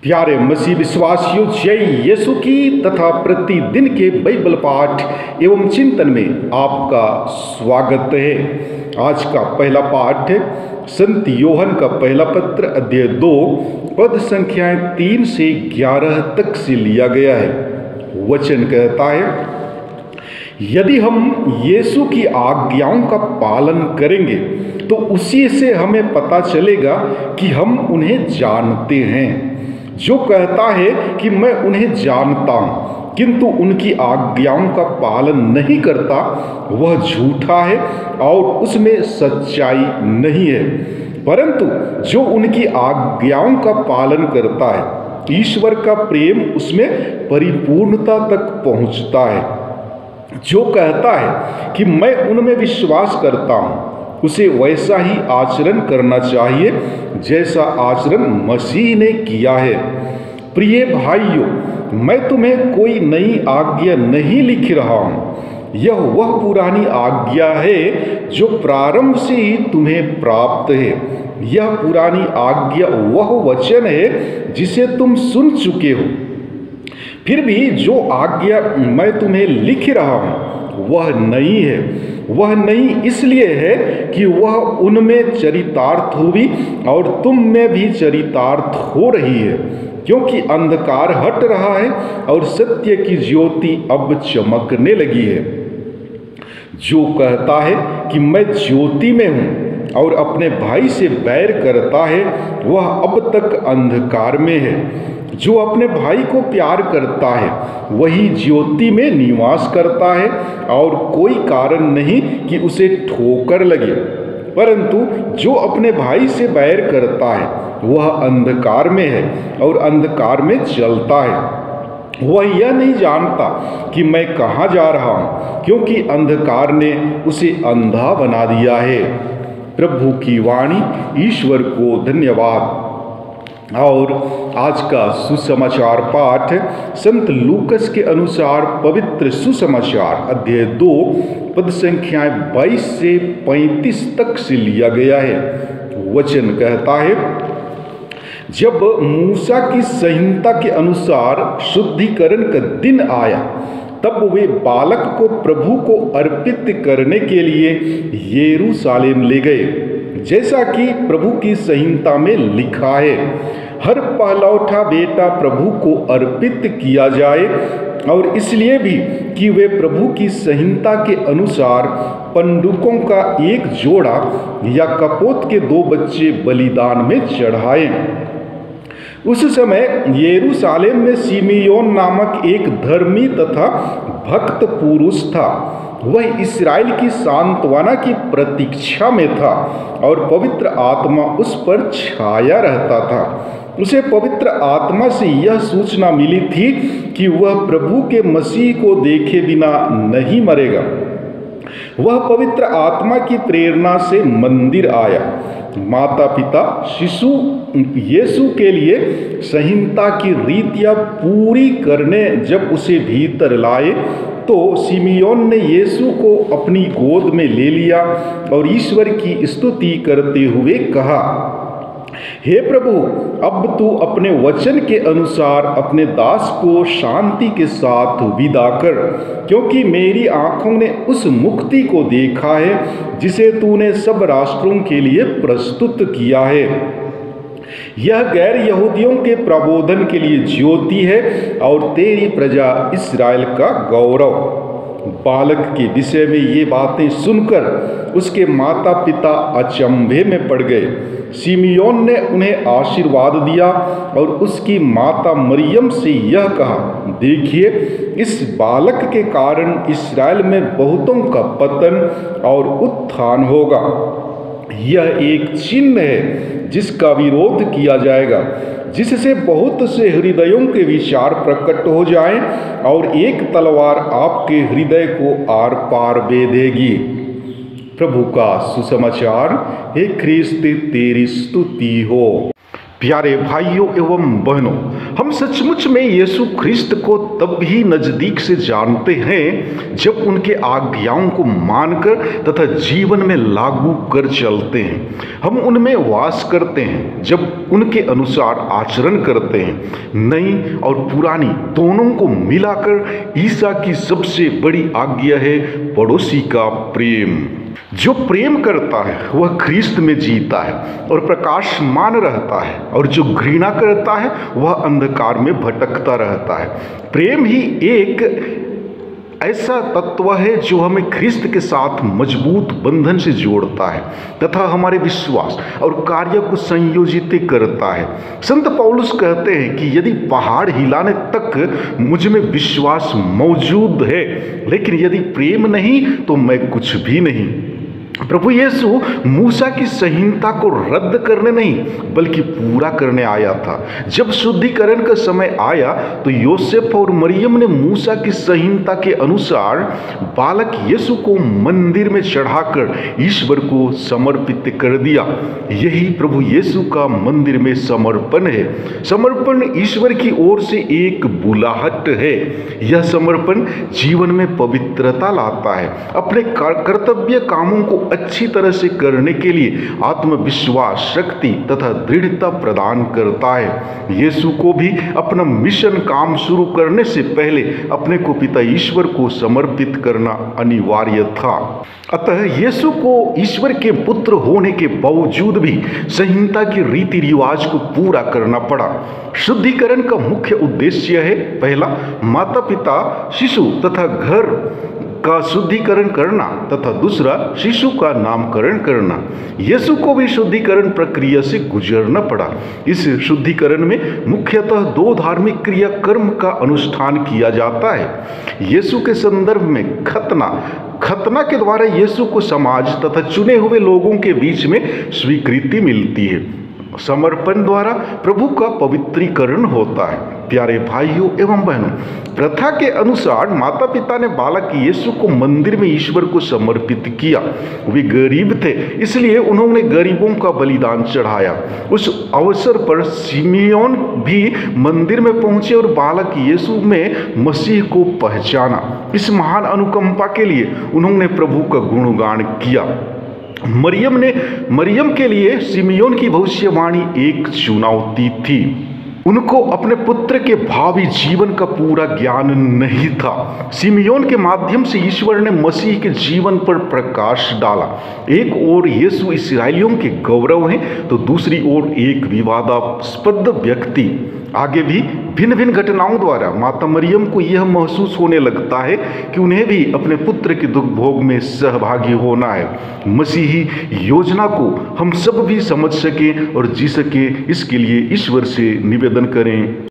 प्यारे मसीह विश्वासियों, जय यीशु की तथा प्रतिदिन के बाइबल पाठ एवं चिंतन में आपका स्वागत है। आज का पहला पाठ संत योहन का पहला पत्र अध्याय 2 पद संख्याएं 3 से 11 तक से लिया गया है। वचन कहता है, यदि हम यीशु की आज्ञाओं का पालन करेंगे तो उसी से हमें पता चलेगा कि हम उन्हें जानते हैं। जो कहता है कि मैं उन्हें जानता हूँ किंतु उनकी आज्ञाओं का पालन नहीं करता, वह झूठा है और उसमें सच्चाई नहीं है। परंतु जो उनकी आज्ञाओं का पालन करता है, ईश्वर का प्रेम उसमें परिपूर्णता तक पहुँचता है। जो कहता है कि मैं उनमें विश्वास करता हूँ, उसे वैसा ही आचरण करना चाहिए जैसा आचरण मसीह ने किया है। प्रिय भाइयों, मैं तुम्हें कोई नई आज्ञा नहीं लिख रहा हूँ। यह वह पुरानी आज्ञा है जो प्रारंभ से ही तुम्हें प्राप्त है। यह पुरानी आज्ञा वह वचन है जिसे तुम सुन चुके हो। फिर भी जो आज्ञा मैं तुम्हें लिख रहा हूँ वह नई है। वह नई इसलिए है कि वह उनमें चरितार्थ हुई और तुम में भी चरितार्थ हो रही है, क्योंकि अंधकार हट रहा है और सत्य की ज्योति अब चमकने लगी है। जो कहता है कि मैं ज्योति में हूँ और अपने भाई से बैर करता है, वह अब तक अंधकार में है। जो अपने भाई को प्यार करता है वही ज्योति में निवास करता है और कोई कारण नहीं कि उसे ठोकर लगे। परंतु जो अपने भाई से बैर करता है वह अंधकार में है और अंधकार में चलता है। वह यह नहीं जानता कि मैं कहाँ जा रहा हूँ, क्योंकि अंधकार ने उसे अंधा बना दिया है। प्रभु की वाणी। ईश्वर को धन्यवाद। और आज का सुसमाचार पाठ संत लूकस के अनुसार पवित्र सुसमाचार अध्याय 2 पद संख्याएं 22 से 35 तक से लिया गया है। वचन कहता है, जब मूसा की संहिता के अनुसार शुद्धिकरण का दिन आया, तब वे बालक को प्रभु को अर्पित करने के लिए यरूशलेम ले गए, जैसा कि प्रभु की संहिता में लिखा है, हर पहलौठा बेटा प्रभु को अर्पित किया जाए। और इसलिए भी कि वे प्रभु की संहिता के अनुसार पंडुकों का एक जोड़ा या कपोत के 2 बच्चे बलिदान में चढ़ाए। उस समय यरूशलेम में सिमियोन नामक एक धर्मी तथा भक्त पुरुष था। वह इस्राएल की सांत्वना की प्रतीक्षा में था और पवित्र आत्मा उस पर छाया रहता था। उसे पवित्र आत्मा से यह सूचना मिली थी कि वह प्रभु के मसीह को देखे बिना नहीं मरेगा। वह पवित्र आत्मा की प्रेरणा से मंदिर आया। माता पिता शिशु यीशु के लिए संहिता की रीतियां पूरी करने जब उसे भीतर लाए, तो सिमियोन ने यीशु को अपनी गोद में ले लिया और ईश्वर की स्तुति करते हुए कहा, हे प्रभु, अब तू अपने वचन के अनुसार अपने दास को शांति के साथ विदा कर, क्योंकि मेरी आंखों ने उस मुक्ति को देखा है जिसे तूने सब राष्ट्रों के लिए प्रस्तुत किया है। यह गैर यहूदियों के प्रबोधन के लिए ज्योति है और तेरी प्रजा इस्राएल का गौरव। बालक के विषय में ये बातें सुनकर उसके माता पिता अचंभे में पड़ गए। सिमियोन ने उन्हें आशीर्वाद दिया और उसकी माता मरियम से यह कहा, देखिए, इस बालक के कारण इस्राएल में बहुतों का पतन और उत्थान होगा। यह एक चिन्ह है जिसका विरोध किया जाएगा, जिससे बहुत से हृदयों के विचार प्रकट हो जाएं और एक तलवार आपके हृदय को आर पार बेधेगी। प्रभु का सुसमाचार। हे ख्रिस्त, तेरी स्तुति हो। प्यारे भाइयों एवं बहनों, हम सचमुच में यीशु ख्रिस्त को तब ही नज़दीक से जानते हैं जब उनके आज्ञाओं को मानकर तथा जीवन में लागू कर चलते हैं। हम उनमें वास करते हैं जब उनके अनुसार आचरण करते हैं। नई और पुरानी दोनों को मिलाकर ईसा की सबसे बड़ी आज्ञा है पड़ोसी का प्रेम। जो प्रेम करता है वह ख्रिस्त में जीता है और प्रकाशमान रहता है, और जो घृणा करता है वह अंधकार में भटकता रहता है। प्रेम ही एक ऐसा तत्व है जो हमें ख्रिस्त के साथ मजबूत बंधन से जोड़ता है तथा हमारे विश्वास और कार्य को संयोजित करता है। संत पौलुस कहते हैं कि यदि पहाड़ हिलाने तक मुझ में विश्वास मौजूद है, लेकिन यदि प्रेम नहीं तो मैं कुछ भी नहीं। प्रभु यीशु मूसा की संहिता को रद्द करने नहीं बल्कि पूरा करने आया था। जब शुद्धिकरण का समय आया तो योसेफ और मरियम ने मूसा की संहिता के अनुसार बालक यीशु को मंदिर में चढ़ाकर ईश्वर को समर्पित कर दिया। यही प्रभु यीशु का मंदिर में समर्पण है। समर्पण ईश्वर की ओर से एक बुलाहट है। यह समर्पण जीवन में पवित्रता लाता है, अपने कर्तव्य कामों को अच्छी तरह से करने के लिए आत्मविश्वास, शक्ति तथा दृढ़ता प्रदान करता है। यीशु को भी अपना मिशन काम शुरू करने से पहले अपने को पिता ईश्वर को समर्पित करना अनिवार्य था। अतः यीशु को ईश्वर के पुत्र होने के बावजूद भी संहिता के रीति रिवाज को पूरा करना पड़ा। शुद्धिकरण का मुख्य उद्देश्य है, पहला, माता पिता, शिशु तथा घर का शुद्धिकरण करना तथा दूसरा, शिशु का नामकरण करना। यीशु को भी शुद्धिकरण प्रक्रिया से गुजरना पड़ा। इस शुद्धिकरण में मुख्यतः दो धार्मिक क्रिया कर्म का अनुष्ठान किया जाता है। यीशु के संदर्भ में खतना के द्वारा यीशु को समाज तथा चुने हुए लोगों के बीच में स्वीकृति मिलती है। समर्पण द्वारा प्रभु का पवित्रीकरण होता है। प्यारे भाइयों एवं बहनों, प्रथा के अनुसार माता पिता ने बालक यीशु को मंदिर में ईश्वर को समर्पित किया। वे गरीब थे, इसलिए उन्होंने गरीबों का बलिदान चढ़ाया। उस अवसर पर सिमियोन भी मंदिर में पहुंचे और बालक यीशु में मसीह को पहचाना। इस महान अनुकंपा के लिए उन्होंने प्रभु का गुणगान किया। मरियम के लिए सिमियोन की भविष्यवाणी एक चुनौती थी। उनको अपने पुत्र के भावी जीवन का पूरा ज्ञान नहीं था। सिमियोन के माध्यम से ईश्वर ने मसीह के जीवन पर प्रकाश डाला। एक ओर यीशु इस्राएलियों के गौरव हैं तो दूसरी ओर एक विवादास्पद व्यक्ति। आगे भी भिन्न भिन्न घटनाओं द्वारा माता मरियम को यह महसूस होने लगता है कि उन्हें भी अपने पुत्र के दुख भोग में सहभागी होना है। मसीही योजना को हम सब भी समझ सकें और जी सकें, इसके लिए ईश्वर से निवेदन करें।